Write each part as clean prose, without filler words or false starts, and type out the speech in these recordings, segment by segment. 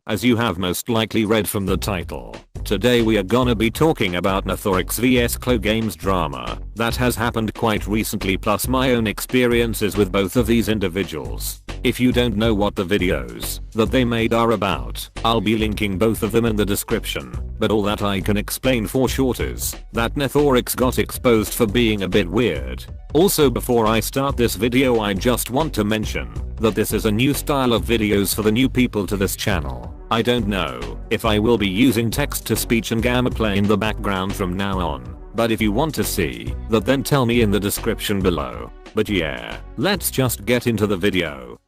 As you have most likely read from the title, today we are gonna be talking about Nathorix vs ChloeGames drama that has happened quite recently, plus my own experiences with both of these individuals. If you don't know what the videos that they made are about, I'll be linking both of them in the description, but all that I can explain for short is that Nathorix got exposed for being a bit weird. Also, before I start this video, I just want to mention that this is a new style of videos for the new people to this channel. I don't know if I will be using text-to-speech and gameplay in the background from now on, but if you want to see that, then tell me in the description below. But yeah, let's just get into the video.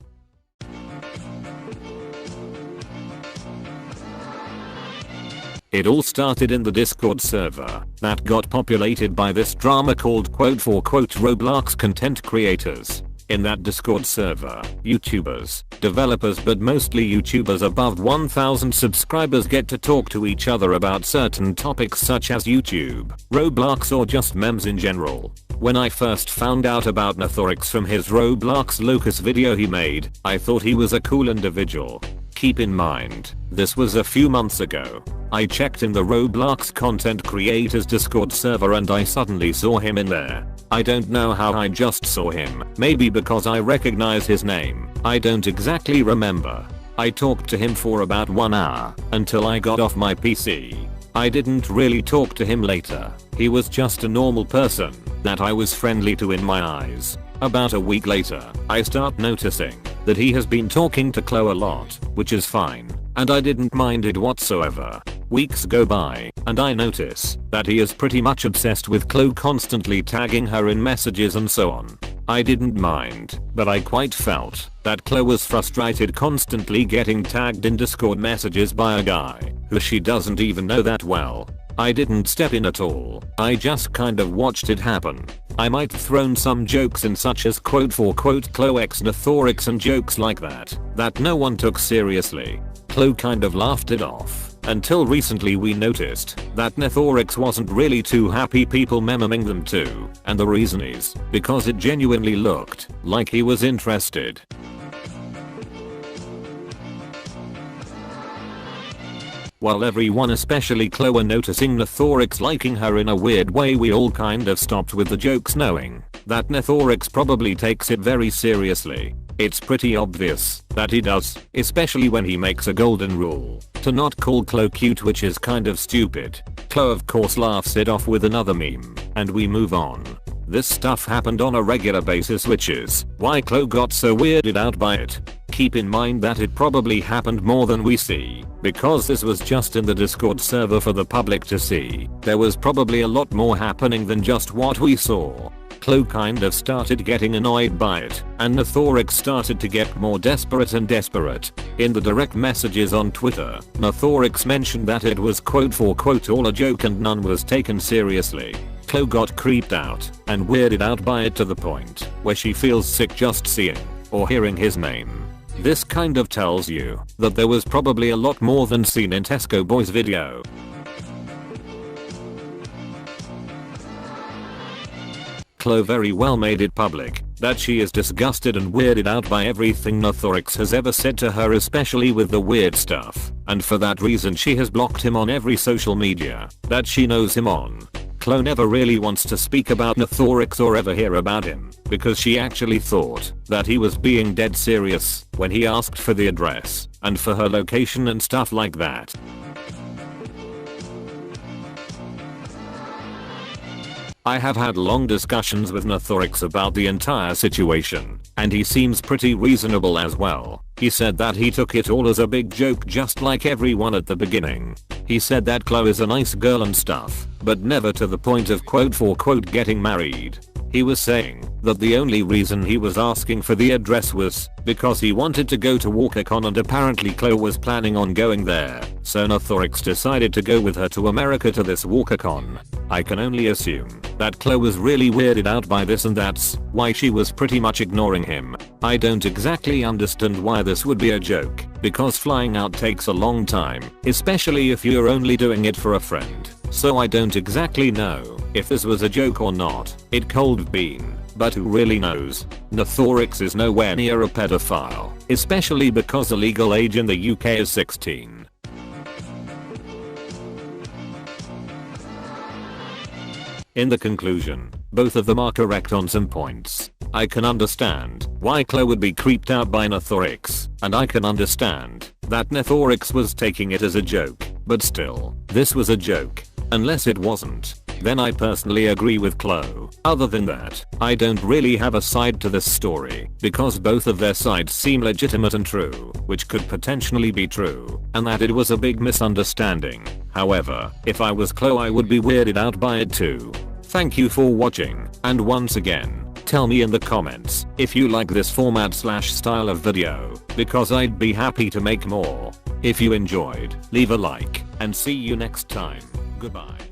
It all started in the Discord server that got populated by this drama called "Roblox content creators." In that Discord server, YouTubers, developers, but mostly YouTubers above 1000 subscribers get to talk to each other about certain topics such as YouTube, Roblox, or just memes in general. When I first found out about Nathorix from his Roblox Locus video he made, I thought he was a cool individual. Keep in mind, this was a few months ago. I checked in the Roblox content creators Discord server and I suddenly saw him in there. I don't know how I just saw him, maybe because I recognize his name, I don't exactly remember. I talked to him for about 1 hour, until I got off my PC. I didn't really talk to him later, he was just a normal person that I was friendly to in my eyes. About a week later, I start noticing that he has been talking to Chloe a lot, which is fine, and I didn't mind it whatsoever. Weeks go by, and I notice that he is pretty much obsessed with Chloe, constantly tagging her in messages and so on. I didn't mind, but I quite felt that Chloe was frustrated constantly getting tagged in Discord messages by a guy who she doesn't even know that well. I didn't step in at all, I just kind of watched it happen. I might have thrown some jokes in, such as "Chloe x Nathorix" and jokes like that no one took seriously. Chloe kind of laughed it off, until recently we noticed that Nathorix wasn't really too happy people memeing them too, and the reason is because it genuinely looked like he was interested. While everyone, especially Chloe, noticing Nathorix liking her in a weird way, we all kind of stopped with the jokes, knowing that Nathorix probably takes it very seriously. It's pretty obvious that he does, especially when he makes a golden rule to not call Chloe cute, which is kind of stupid. Chloe of course laughs it off with another meme, and we move on. This stuff happened on a regular basis, which is why Chloe got so weirded out by it. Keep in mind that it probably happened more than we see, because this was just in the Discord server for the public to see. There was probably a lot more happening than just what we saw. Chloe kind of started getting annoyed by it, and Nathorix started to get more desperate and desperate. In the direct messages on Twitter, Nathorix mentioned that it was "all a joke and none was taken seriously." Chloe got creeped out and weirded out by it to the point where she feels sick just seeing or hearing his name. This kind of tells you that there was probably a lot more than seen in Tesco Boy's video. Chloe very well made it public that she is disgusted and weirded out by everything Nathorix has ever said to her, especially with the weird stuff, and for that reason she has blocked him on every social media that she knows him on. Chloe never really wants to speak about Nathorix or ever hear about him, because she actually thought that he was being dead serious when he asked for the address and for her location and stuff like that. I have had long discussions with Nathorix about the entire situation, and he seems pretty reasonable as well. He said that he took it all as a big joke, just like everyone at the beginning. He said that Chloe is a nice girl and stuff, but never to the point of "getting married." He was saying that the only reason he was asking for the address was because he wanted to go to WalkerCon, and apparently Chloe was planning on going there, so Nathorix decided to go with her to America to this WalkerCon. I can only assume that Chloe was really weirded out by this, and that's why she was pretty much ignoring him. I don't exactly understand why this would be a joke, because flying out takes a long time, especially if you're only doing it for a friend. So I don't exactly know if this was a joke or not. It could have been, But who really knows? Nathorix is nowhere near a pedophile, especially because the legal age in the UK is 16. In the conclusion, both of them are correct on some points. I can understand why Chloe would be creeped out by Nathorix, and I can understand that Nathorix was taking it as a joke, but still, this was a joke. Unless it wasn't, then I personally agree with Chloe. Other than that, I don't really have a side to this story, because both of their sides seem legitimate and true, which could potentially be true, and that it was a big misunderstanding. However, if I was Chloe I would be weirded out by it too. Thank you for watching, and once again, tell me in the comments if you like this format/style of video, because I'd be happy to make more. If you enjoyed, leave a like, and see you next time. Goodbye.